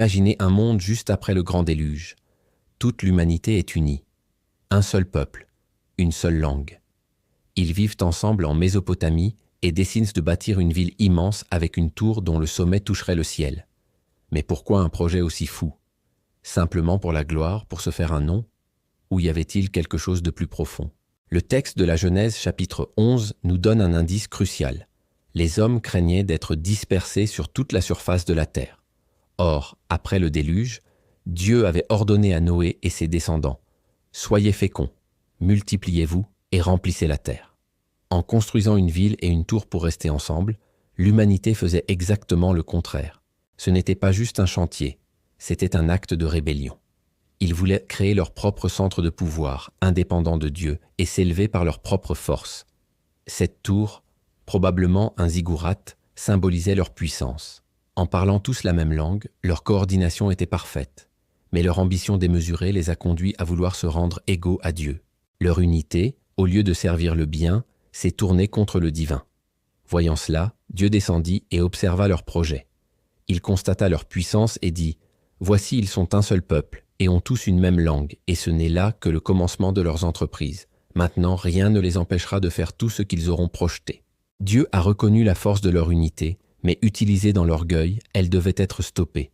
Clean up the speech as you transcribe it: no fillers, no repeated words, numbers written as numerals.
Imaginez un monde juste après le grand déluge. Toute l'humanité est unie. Un seul peuple, une seule langue. Ils vivent ensemble en Mésopotamie et dessinent de bâtir une ville immense avec une tour dont le sommet toucherait le ciel. Mais pourquoi un projet aussi fou? Simplement pour la gloire, pour se faire un nom? Ou y avait-il quelque chose de plus profond? Le texte de la Genèse chapitre 11 nous donne un indice crucial. Les hommes craignaient d'être dispersés sur toute la surface de la terre. Or, après le déluge, Dieu avait ordonné à Noé et ses descendants « Soyez féconds, multipliez-vous et remplissez la terre ». En construisant une ville et une tour pour rester ensemble, l'humanité faisait exactement le contraire. Ce n'était pas juste un chantier, c'était un acte de rébellion. Ils voulaient créer leur propre centre de pouvoir, indépendant de Dieu, et s'élever par leur propre force. Cette tour, probablement un ziggourate, symbolisait leur puissance. En parlant tous la même langue, leur coordination était parfaite. Mais leur ambition démesurée les a conduits à vouloir se rendre égaux à Dieu. Leur unité, au lieu de servir le bien, s'est tournée contre le divin. Voyant cela, Dieu descendit et observa leur projet. Il constata leur puissance et dit « Voici, ils sont un seul peuple, et ont tous une même langue, et ce n'est là que le commencement de leurs entreprises. Maintenant, rien ne les empêchera de faire tout ce qu'ils auront projeté. » Dieu a reconnu la force de leur unité, mais utilisée dans l'orgueil, elle devait être stoppée.